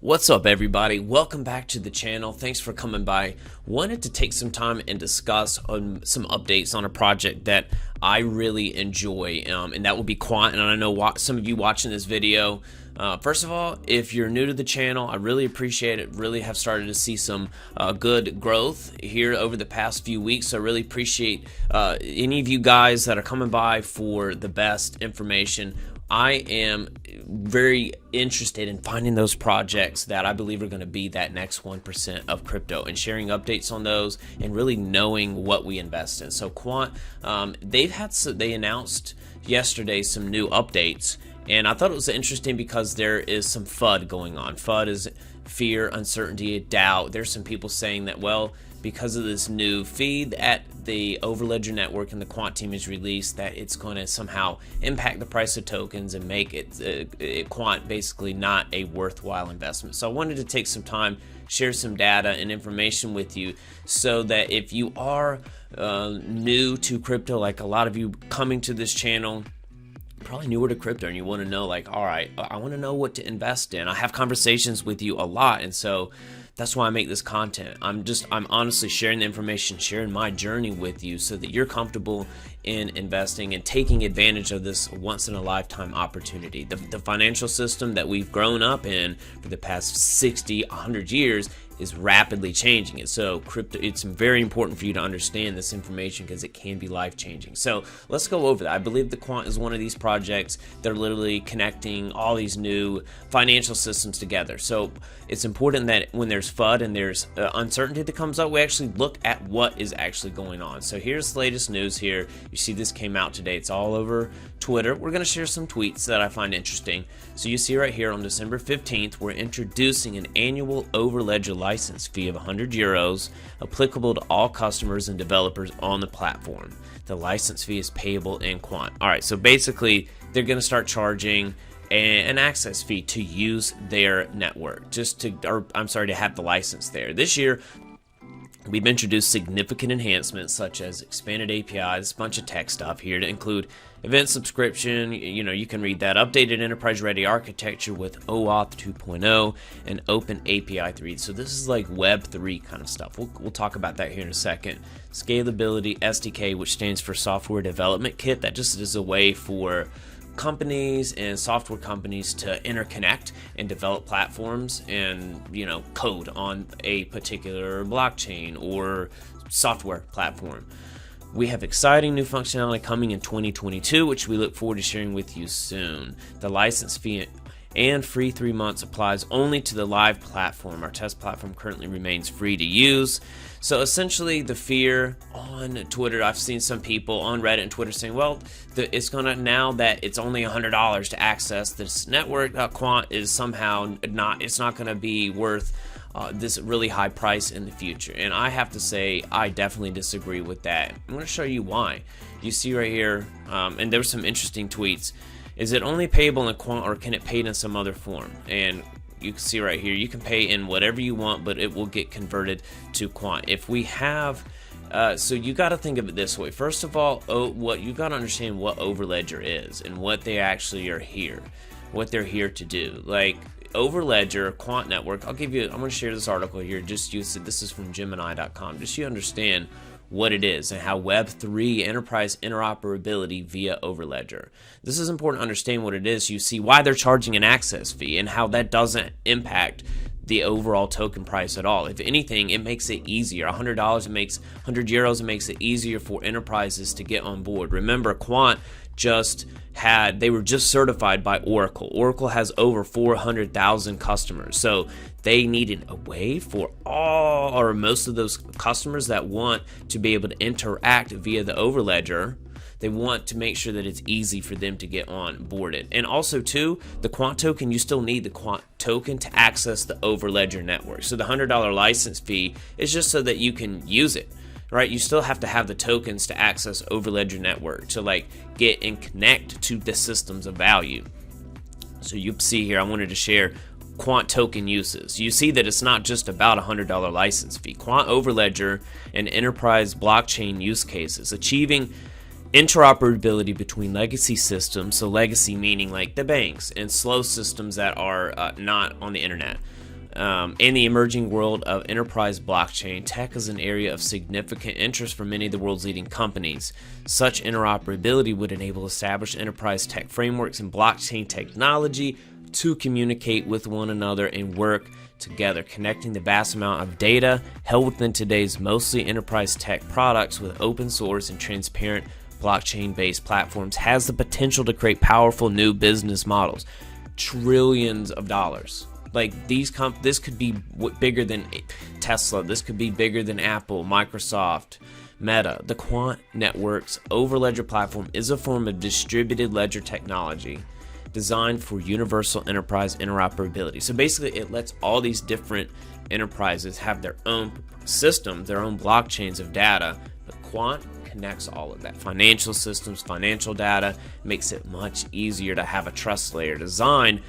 What's up, everybody? Welcome back to the channel. Thanks for coming by. Wanted to take some time and discuss some updates on a project that I really enjoy, and that will be Quant. And I know some of you watching this video, first of all, if you're new to the channel, I really appreciate it. Really have started to see some good growth here over the past few weeks. So I really appreciate any of you guys that are coming by for the best information. I am very interested in finding those projects that I believe are going to be that next 1% of crypto and sharing updates on those and really knowing what we invest in. So Quant, they announced yesterday some new updates, and I thought it was interesting because there is some FUD going on. FUD is fear, uncertainty, doubt. There's some people saying that, well, because of this new feed at the Overledger network and the Quant team has released, that it's going to somehow impact the price of tokens and make it Quant basically not a worthwhile investment. So I wanted to take some time, share some data and information with you, so that if you are new to crypto, like a lot of you coming to this channel, probably newer to crypto, and you want to know, like, all right, I want to know what to invest in. I have conversations with you a lot, and so that's why I make this content. I'm honestly sharing the information, sharing my journey with you so that you're comfortable in investing and taking advantage of this once-in-a-lifetime opportunity. The financial system that we've grown up in for the past 60, 100 years is rapidly changing. And so crypto, it's very important for you to understand this information because it can be life-changing. So let's go over that. I believe the Quant is one of these projects that are literally connecting all these new financial systems together. So it's important that when there's FUD and there's uncertainty that comes up, we actually look at what is actually going on. So here's the latest news here. You see this came out today. It's all over Twitter. We're going to share some tweets that I find interesting. So you see right here on December 15th, we're introducing an annual Overledger license fee of €100 applicable to all customers and developers on the platform. The license fee is payable in Quant. All right, so basically they're going to start charging an access fee to use their network, to have the license there. This year, we've introduced significant enhancements such as expanded APIs, a bunch of tech stuff here to include event subscription. You can read that. Updated enterprise-ready architecture with OAuth 2.0 and Open API 3. So this is like Web 3 kind of stuff. We'll talk about that here in a second. Scalability Sdk, which stands for Software Development Kit. That just is a way for companies and software companies to interconnect and develop platforms and code on a particular blockchain or software platform. We have exciting new functionality coming in 2022, which we look forward to sharing with you soon. The license fee and free 3 months applies only to the live platform. Our test platform currently remains free to use. So essentially, the fear on Twitter, I've seen some people on Reddit and Twitter saying, well, it's gonna, now that it's only $100 to access this network, Quant is somehow not, it's not gonna be worth this really high price in the future. And I have to say, I definitely disagree with that. I'm gonna show you why. You see right here, and there's some interesting tweets. Is it only payable in Quant, or can it pay in some other form? And you can see right here, you can pay in whatever you want, but it will get converted to Quant. If we have, so you got to think of it this way. First of all, what you got to understand what Overledger is and what they actually are here, what they're here to do. Like Overledger, Quant Network. I'm going to share this article here. Just use it. This is from Gemini.com. Just so you understand what it is and how Web3 enterprise interoperability via Overledger. This is important to understand what it is. You see why they're charging an access fee and how that doesn't impact the overall token price at all. If anything, it makes it easier. $100, it makes €100, it makes it easier for enterprises to get on board. Remember, Quant they were just certified by Oracle. Oracle has over 400,000 customers. So they needed a way for all or most of those customers that want to be able to interact via the Overledger. They want to make sure that it's easy for them to get on boarded. And also too, the Quant token, you still need the Quant token to access the Overledger network. So the $100 license fee is just so that you can use it. Right, you still have to have the tokens to access Overledger network to get and connect to the systems of value. So you see here, I wanted to share Quant token uses. You see that it's not just about a $100 license fee. Quant Overledger and enterprise blockchain use cases, achieving interoperability between legacy systems, so legacy meaning like the banks, and slow systems that are not on the internet. In the emerging world of enterprise blockchain, tech is an area of significant interest for many of the world's leading companies. Such interoperability would enable established enterprise tech frameworks and blockchain technology to communicate with one another and work together, connecting the vast amount of data held within today's mostly enterprise tech products with open source and transparent blockchain-based platforms has the potential to create powerful new business models. Trillions of dollars. Like this could be bigger than Tesla. This could be bigger than Apple, Microsoft, Meta. The Quant Network's Overledger platform is a form of distributed ledger technology designed for universal enterprise interoperability. So basically, it lets all these different enterprises have their own system, their own blockchains of data. But Quant connects all of that. Financial systems, financial data, makes it much easier to have a trust layer designed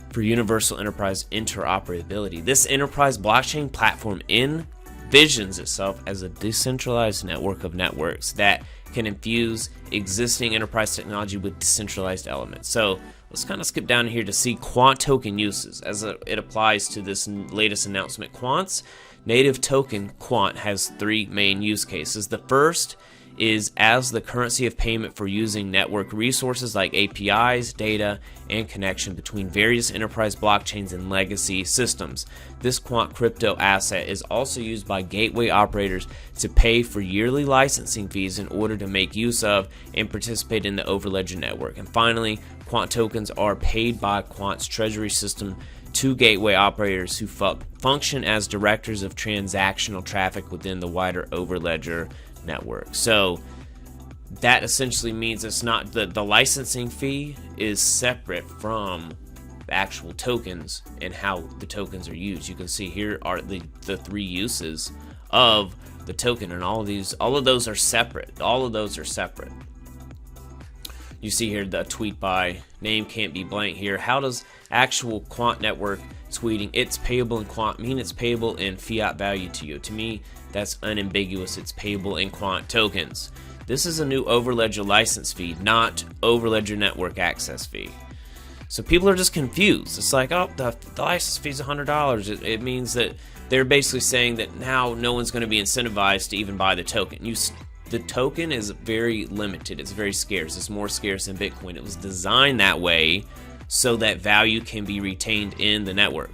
for universal enterprise interoperability. This enterprise blockchain platform envisions itself as a decentralized network of networks that can infuse existing enterprise technology with decentralized elements. So let's kind of skip down here to see Quant token uses as it applies to this latest announcement. Quant's native token, Quant, has three main use cases. The first is as the currency of payment for using network resources like APIs, data, and connection between various enterprise blockchains and legacy systems. This Quant crypto asset is also used by gateway operators to pay for yearly licensing fees in order to make use of and participate in the Overledger network. And finally, Quant tokens are paid by Quant's treasury system to gateway operators who function as directors of transactional traffic within the wider Overledger network. So that essentially means it's not the licensing fee is separate from the actual tokens and how the tokens are used. You can see here are the three uses of the token, and all of those are separate. All of those are separate. You see here the tweet by name can't be blank here. How does actual Quant network tweeting it's payable in Quant mean it's payable in fiat value to you? To me, that's unambiguous. It's payable in Quant tokens. This is a new Overledger license fee, not Overledger network access fee. So people are just confused. It's like, oh, the license fee is $100. It means that they're basically saying that now no one's going to be incentivized to even buy the token. The token is very limited. It's very scarce. It's more scarce than Bitcoin. It was designed that way so that value can be retained in the network.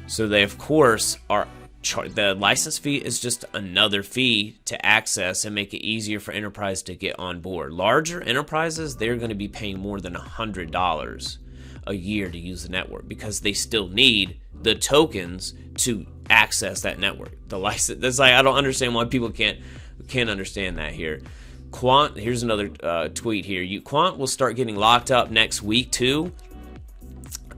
So they, of course, are the license fee is just another fee to access and make it easier for enterprise to get on board. Larger enterprises, they're going to be paying more than $100 a year to use the network because they still need the tokens to access that network. The license, that's like, I don't understand why people can't understand that here. Quant, here's another tweet here. Quant will start getting locked up next week too,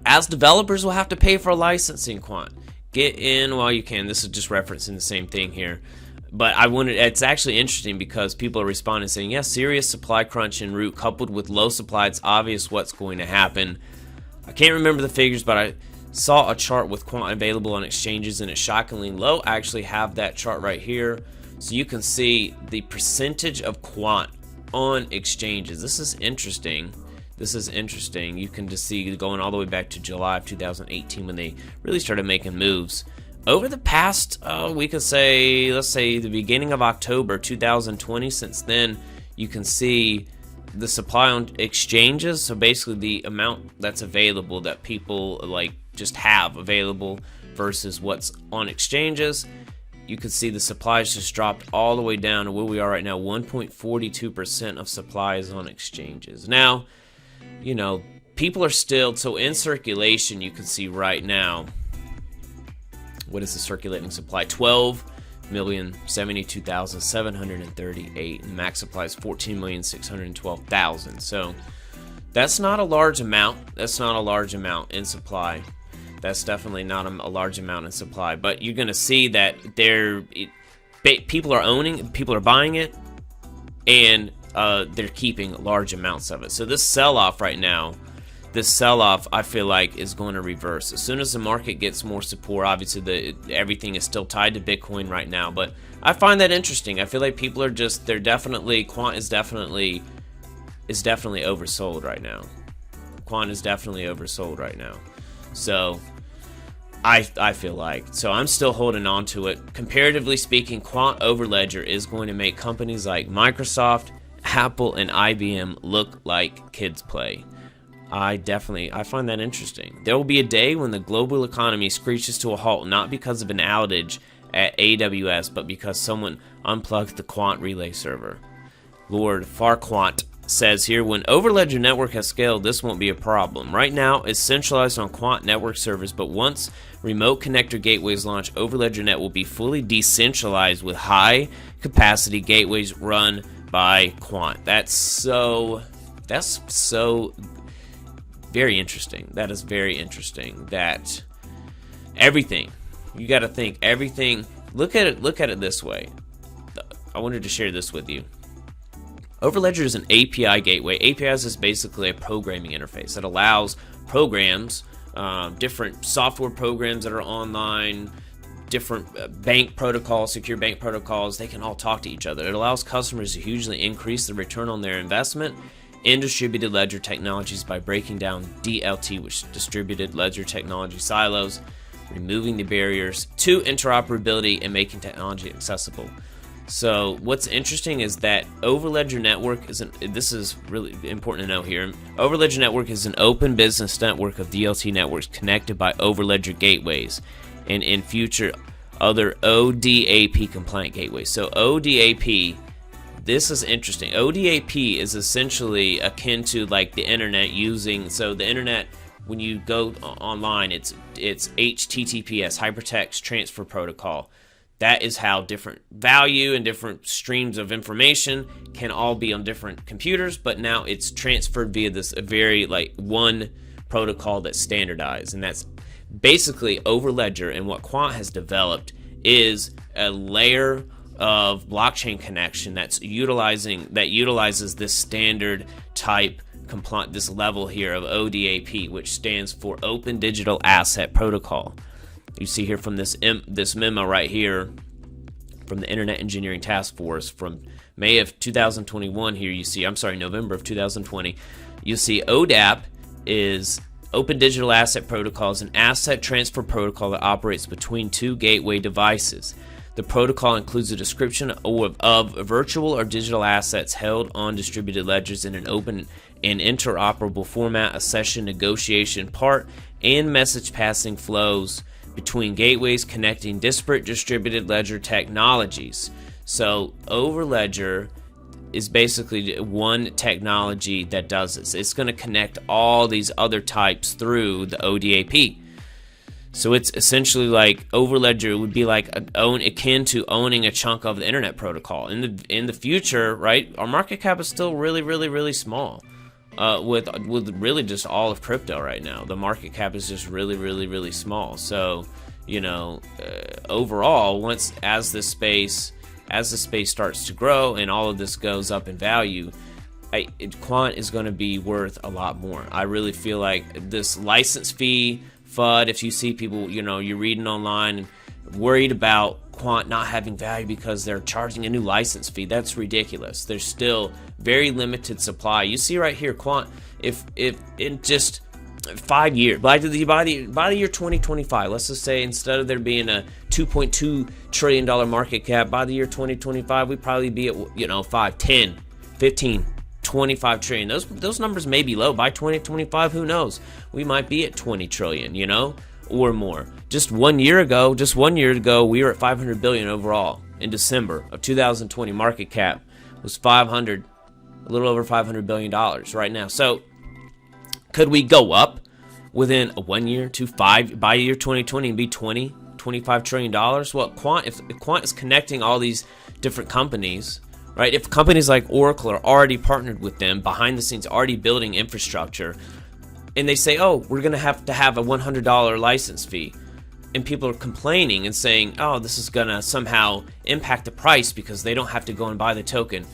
as developers will have to pay for licensing Quant. Get in while you can. This is just referencing the same thing here. But it's actually interesting because people are responding saying, yes, serious supply crunch en route coupled with low supply. It's obvious what's going to happen. I can't remember the figures, but I saw a chart with Quant available on exchanges and it's shockingly low. I actually have that chart right here. So you can see the percentage of Quant on exchanges. This is interesting. This is interesting. You can just see going all the way back to July of 2018 when they really started making moves. Over the past, we could say, let's say the beginning of October 2020, since then, you can see the supply on exchanges. So basically the amount that's available that people like just have available versus what's on exchanges. You can see the supplies just dropped all the way down to where we are right now. 1.42% of supply is on exchanges. Now, you know, people are still, so in circulation, you can see right now, what is the circulating supply? 12,072,738, and max supply is 14,612,000. So that's not a large amount. That's not a large amount in supply. That's definitely not a large amount in supply. But you're going to see that people are buying it, and they're keeping large amounts of it. So this sell-off right now, I feel like is going to reverse. As soon as the market gets more support, obviously everything is still tied to Bitcoin right now, but I find that interesting. I feel like people are just, Quant is definitely oversold right now. Quant is definitely oversold right now. So I feel like. So I'm still holding on to it. Comparatively speaking, Quant over Ledger is going to make companies like Microsoft, Apple, and IBM look like kids play. I find that interesting. There will be a day when the global economy screeches to a halt, not because of an outage at AWS, but because someone unplugged the Quant relay server. Lord Farquhar says here, when Overledger network has scaled, this won't be a problem. Right now, it's centralized on Quant network servers, but once remote connector gateways launch, Overledger net will be fully decentralized with high-capacity gateways run by Quant. That's so very interesting. That is very interesting. That everything, you got to think everything. Look at it this way. I wanted to share this with you. Overledger is an API gateway. APIs is basically a programming interface that allows programs, different software programs that are online, different bank protocols, secure bank protocols, they can all talk to each other. It allows customers to hugely increase the return on their investment in distributed ledger technologies by breaking down DLT, which is distributed ledger technology silos, removing the barriers to interoperability and making technology accessible. So what's interesting is that Overledger Network this is really important to know here. Overledger Network is an open business network of DLT networks connected by Overledger gateways, and in future other ODAP compliant gateways. So ODAP, this is interesting. ODAP is essentially akin to like the internet so the internet, when you go online, it's HTTPS, Hypertext Transfer Protocol. That is how different value and different streams of information can all be on different computers, but now it's transferred via this very one protocol that's standardized, and that's basically Overledger. And what Quant has developed is a layer of blockchain connection that utilizes this standard type this level here of ODAP, which stands for Open Digital Asset Protocol. You see here from this memo right here from the Internet Engineering Task Force from May of 2021 here, November of 2020. You see ODAP is Open Digital Asset Protocol, is an asset transfer protocol that operates between two gateway devices. The protocol includes a description of virtual or digital assets held on distributed ledgers in an open and interoperable format, a session negotiation part, and message passing flows between gateways connecting disparate distributed ledger technologies. So Overledger is basically one technology that does this. It's going to connect all these other types through the ODAP. So it's essentially like Overledger would be like akin to owning a chunk of the internet protocol. In the future, right? Our market cap is still really, really, really small. With really just all of crypto right now, the market cap is just really, really, really small. So, overall, as the space starts to grow and all of this goes up in value, Quant is going to be worth a lot more. I really feel like this license fee, FUD, if you see people, you're reading online worried about Quant not having value because they're charging a new license fee, that's ridiculous. There's still very limited supply. You see right here, Quant, if in just 5 years, by the year 2025, let's just say instead of there being a $2.2 trillion market cap, by the year 2025, we'd probably be at 5, 10, 15, 25 trillion. Those numbers may be low. By 2025, who knows? We might be at 20 trillion, or more. Just 1 year ago, we were at 500 billion overall. In December of 2020, market cap was a little over $500 billion right now. So could we go up within 1 year to by year 2020 and be 25 trillion dollars? Well, if Quant is connecting all these different companies, right? If companies like Oracle are already partnered with them behind the scenes, already building infrastructure, and they say, oh, we're going to have a $100 license fee, and people are complaining and saying, oh, this is going to somehow impact the price because they don't have to go and buy the token.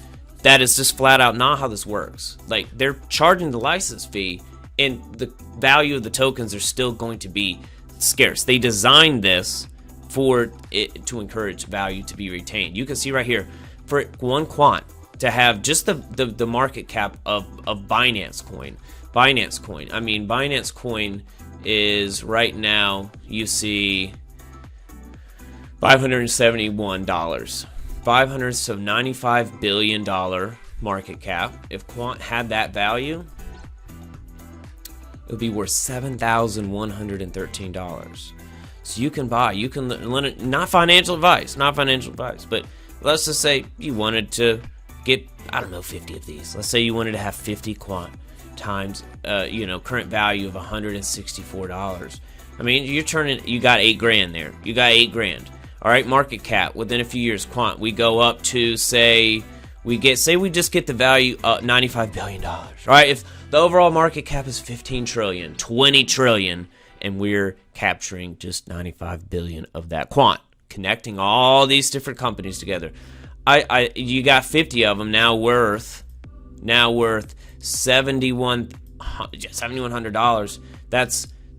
That is just flat out not how this works. Like, they're charging the license fee, and the value of the tokens are still going to be scarce. They designed this for it to encourage value to be retained. You can see right here, for one Quant to have just the market cap of Binance Coin. I mean, Binance Coin is right now you see $571. $95 billion market cap. If Quant had that value, it would be worth $7,113. So you can buy, not financial advice, but let's just say you wanted to get, I don't know, 50 of these. Let's say you wanted to have 50 Quant times, current value of $164. I mean, you got $8,000 there. You got $8,000. All right, market cap within a few years, Quant, we go up to we just get the value $95 billion. All right, if the overall market cap is 15 trillion, 20 trillion, and we're capturing just 95 billion of that. Quant, connecting all these different companies together. You got 50 of them now worth $7,100.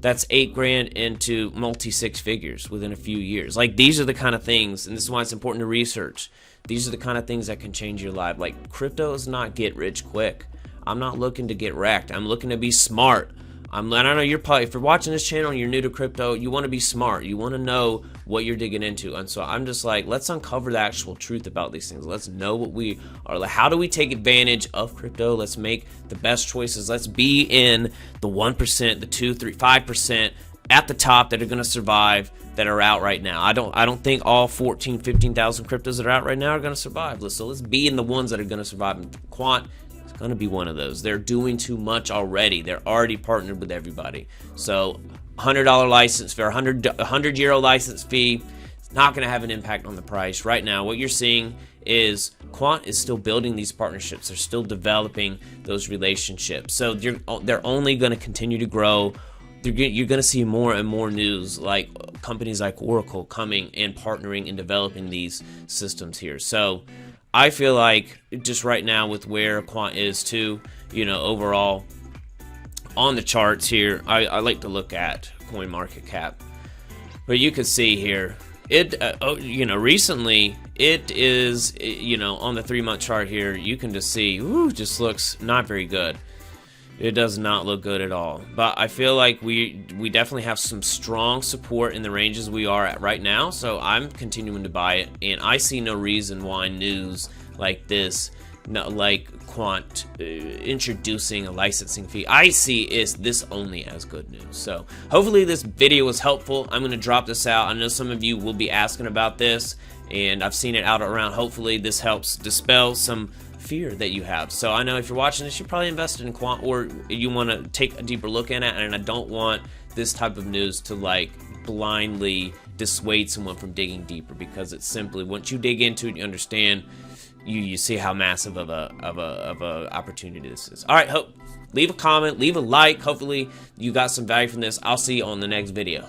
That's $8,000 into multi-six figures within a few years. Like, these are the kind of things, and this is why it's important to research. These are the kind of things that can change your life. Like, crypto is not get rich quick. I'm not looking to get wrecked. I'm looking to be smart. I don't know, if you're watching this channel and you're new to crypto, you want to be smart. You want to know what you're digging into. And so I'm just like, let's uncover the actual truth about these things. Let's know what we are. Like, how do we take advantage of crypto? Let's make the best choices. Let's be in the 1%, the 2, 3, 5% at the top that are going to survive, that are out right now. I don't think all 14, 15,000 cryptos that are out right now are going to survive. So let's be in the ones that are going to survive. And Quant is going to be one of those. They're doing too much already. They're already partnered with everybody. So $100 license fee, or 100 euro license fee, it's not going to have an impact on the price. Right now, what you're seeing is Quant is still building these partnerships. They're still developing those relationships. So they're only going to continue to grow. You're going to see more and more news, like companies like Oracle coming and partnering and developing these systems here. So I feel like just right now with where Quant is too, overall on the charts here, I like to look at coin market cap. But you can see here, recently it is, on the 3-month chart here, you can just see, just looks not very good. It does not look good at all. But I feel like we definitely have some strong support in the ranges we are at right now. So I'm continuing to buy it. And I see no reason why news like this, like Quant introducing a licensing fee, I see this only as good news. So hopefully this video was helpful. I'm going to drop this out. I know some of you will be asking about this, and I've seen it out around. Hopefully this helps dispel some fear that you have. So I know if you're watching this, you're probably invested in Quant, or you want to take a deeper look at it, and I don't want this type of news to like blindly dissuade someone from digging deeper, because it's simply, once you dig into it, you understand, you see how massive of a opportunity this is. All right, leave a comment, leave a like. Hopefully you got some value from this. I'll see you on the next video.